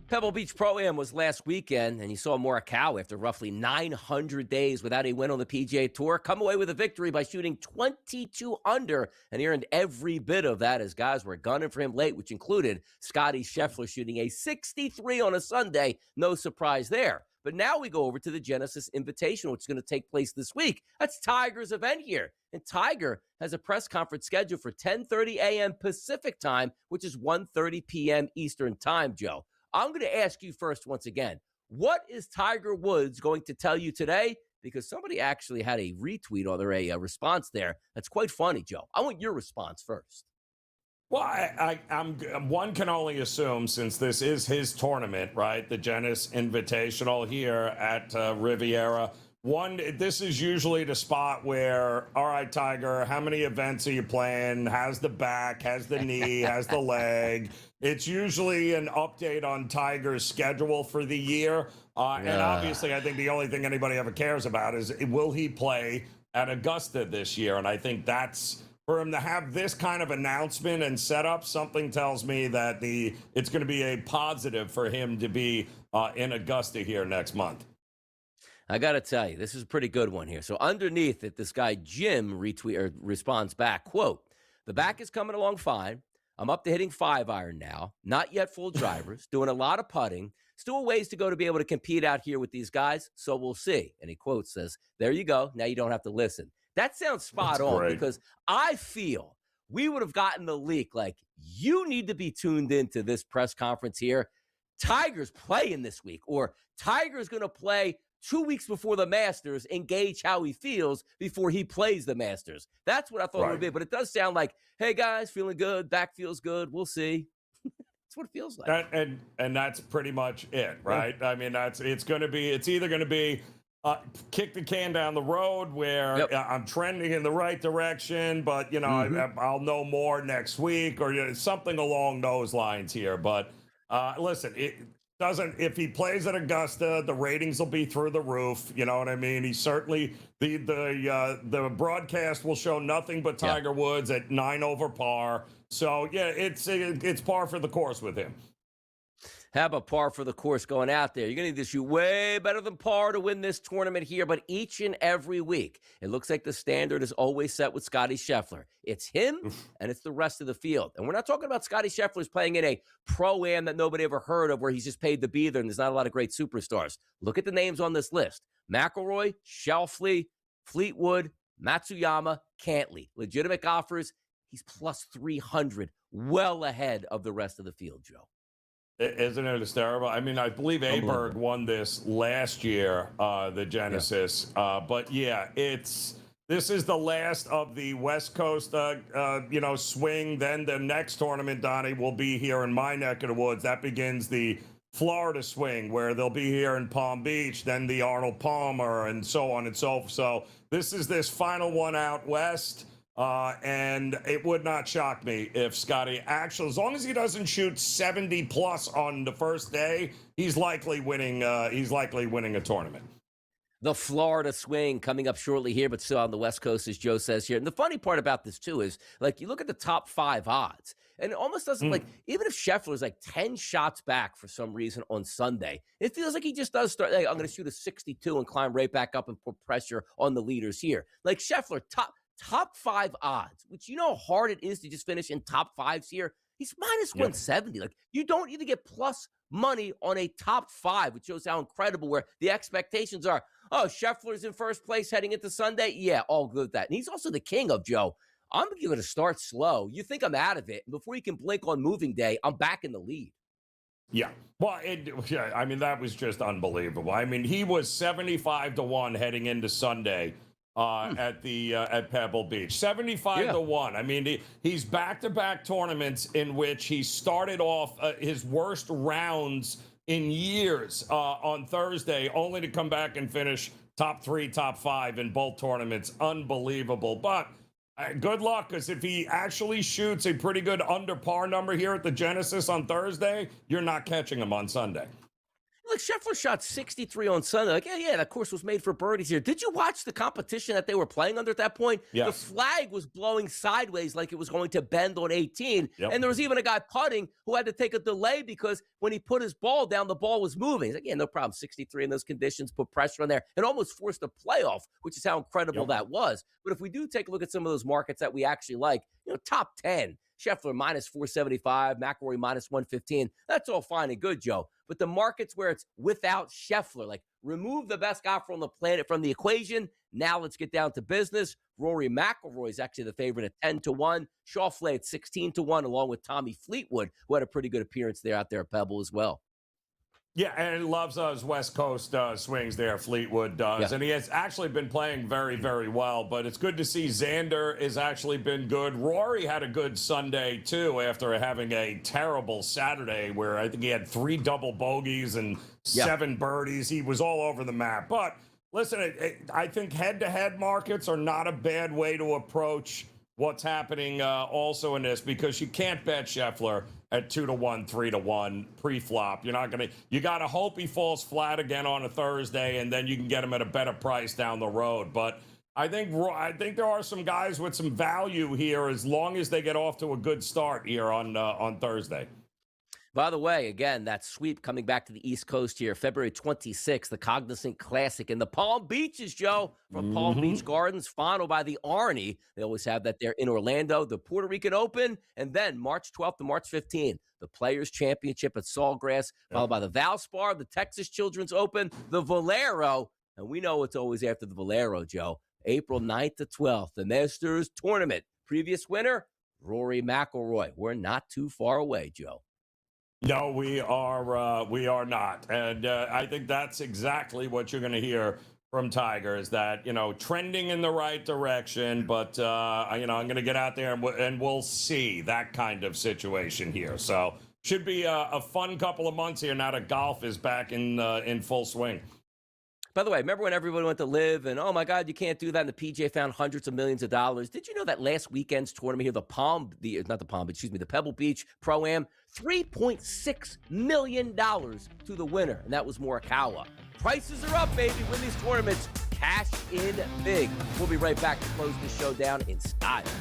Pebble Beach Pro-Am was last weekend, and you saw Morikawa, after roughly 900 days without a win on the PGA Tour, come away with a victory by shooting 22 under, and he earned every bit of that as guys were gunning for him late, which included Scottie Scheffler shooting a 63 on a Sunday. No surprise there. But now we go over to the Genesis Invitational, which is going to take place this week. That's Tiger's event here. And Tiger has a press conference scheduled for 10:30 a.m. Pacific time, which is 1:30 p.m. Eastern time, Joe. I'm going to ask you first once again, what is Tiger Woods going to tell you today? Because somebody actually had a retweet or a response there. That's quite funny, Joe. I want your response first. Well, I'm one can only assume, since this is his tournament, right? The Genesis Invitational here at Riviera. This is usually the spot where, all right, Tiger, how many events are you playing? Has the back, has the knee, has the leg? It's usually an update on Tiger's schedule for the year. And obviously, I think the only thing anybody ever cares about is, will he play at Augusta this year? And I think that's, for him to have this kind of announcement and setup, something tells me that it's going to be a positive for him to be in Augusta here next month. I got to tell you, this is a pretty good one here. So underneath it, this guy Jim responds back, quote, "The back is coming along fine. I'm up to hitting 5-iron now. Not yet full drivers. Doing a lot of putting. Still a ways to go to be able to compete out here with these guys. So we'll see." And he quotes says, "There you go. Now you don't have to listen." That sounds spot on, because I feel we would have gotten the leak. Like, you need to be tuned into this press conference here. Tiger's playing this week, or Tiger's going to play 2 weeks before the Masters, engage how he feels before he plays the Masters. That's what I thought it would be. But it does sound like, hey, guys, feeling good. Back feels good. We'll see. That's what it feels like. And that's pretty much it, right? Yeah. I mean, it's either going to be kick the can down the road where I'm trending in the right direction, but, you know, I'll know more next week, or something along those lines here. But listen, if he plays at Augusta, the ratings will be through the roof. You know what I mean? He certainly, the broadcast will show nothing but Tiger Woods at 9 over par. So yeah, it's par for the course with him. How about par for the course going out there? You're going to need to shoot way better than par to win this tournament here, but each and every week, it looks like the standard is always set with Scottie Scheffler. It's him, and it's the rest of the field. And we're not talking about Scottie Scheffler's playing in a Pro-Am that nobody ever heard of, where he's just paid to be there, and there's not a lot of great superstars. Look at the names on this list. McIlroy, Schauffele, Fleetwood, Matsuyama, Cantley. Legitimate offers. He's plus 300, well ahead of the rest of the field, Joe. Isn't it hysterical? I mean, I believe Aberg won this last year, the Genesis. But yeah, this is the last of the West Coast, swing. Then the next tournament, Donnie, will be here in my neck of the woods. That begins the Florida swing, where they'll be here in Palm Beach, then the Arnold Palmer, and so on and so forth. So this is this final one out west. And it would not shock me if Scottie actually, as long as he doesn't shoot 70 plus on the first day, he's likely winning a tournament. The Florida swing coming up shortly here, but still on the West Coast, as Joe says here. And the funny part about this, too, is, like, you look at the top 5 odds, and it almost doesn't, like, even if Scheffler's like 10 shots back for some reason on Sunday, it feels like he just does start, like, I'm going to shoot a 62 and climb right back up and put pressure on the leaders here. Like, Scheffler, top 5 odds, which, you know how hard it is to just finish in top 5s here. He's minus 170. Like, you don't even get plus money on a top 5, which shows how incredible, where the expectations are, oh, Scheffler's in first place heading into Sunday. Yeah, all good with that. And he's also the king of, Joe, I'm going to start slow. You think I'm out of it. And before you can blink on moving day, I'm back in the lead. Yeah. Well, I mean, that was just unbelievable. I mean, he was 75-1 heading into Sunday. At Pebble Beach, 75-1. I mean, he's back-to-back tournaments in which he started off his worst rounds in years on Thursday, only to come back and finish top 3, top 5 in both tournaments. Unbelievable. But good luck, because if he actually shoots a pretty good under par number here at the Genesis on Thursday, you're not catching him on Sunday. look, Scheffler shot 63 on Sunday. Like, yeah, that course was made for birdies here. Did you watch the competition that they were playing under at that point? Yes. The flag was blowing sideways like it was going to bend on 18. Yep. And there was even a guy putting who had to take a delay because when he put his ball down, the ball was moving. He's like, yeah, no problem. 63 in those conditions, put pressure on there, and almost forced a playoff, which is how incredible that was. But if we do take a look at some of those markets that we actually like, top 10, Scheffler minus 475, McIlroy minus 115. That's all fine and good, Joe. But the markets where it's without Scheffler, like remove the best golfer on the planet from the equation. Now let's get down to business. Rory McIlroy is actually the favorite at 10-1. Schauffele at 16-1, along with Tommy Fleetwood, who had a pretty good appearance there out there at Pebble as well. Yeah, and loves those West Coast swings there, Fleetwood does. Yeah. And he has actually been playing very, very well. But it's good to see Xander has actually been good. Rory had a good Sunday, too, after having a terrible Saturday where I think he had 3 double bogeys and 7 birdies. He was all over the map. But listen, I think head-to-head markets are not a bad way to approach what's happening also in this, because you can't bet Scheffler at 2-1, 3-1 pre-flop. You got to hope he falls flat again on a Thursday, and then you can get him at a better price down the road. But I think there are some guys with some value here as long as they get off to a good start here on Thursday. By the way, again, that sweep coming back to the East Coast here, February 26th, the Cognizant Classic in the Palm Beaches, Joe, from Palm Beach Gardens, followed by the Arnie. They always have that there in Orlando, the Puerto Rican Open, and then March 12th to March 15th, the Players Championship at Sawgrass, followed by the Valspar, the Texas Children's Open, the Valero, and we know it's always after the Valero, Joe, April 9th to 12th, the Masters Tournament. Previous winner, Rory McIlroy. We're not too far away, Joe. No, we are not. And I think that's exactly what you're going to hear from Tiger, is that, trending in the right direction. But, I'm going to get out there and we'll see that kind of situation here. So should be a fun couple of months here now that golf is back in full swing. By the way, remember when everybody went to live and, oh, my God, you can't do that, and the PGA found hundreds of millions of dollars? Did you know that last weekend's tournament here, the Pebble Beach Pro-Am, $3.6 million to the winner, and that was Morikawa. Prices are up, baby. Win these tournaments. Cash in big. We'll be right back to close this show down in style.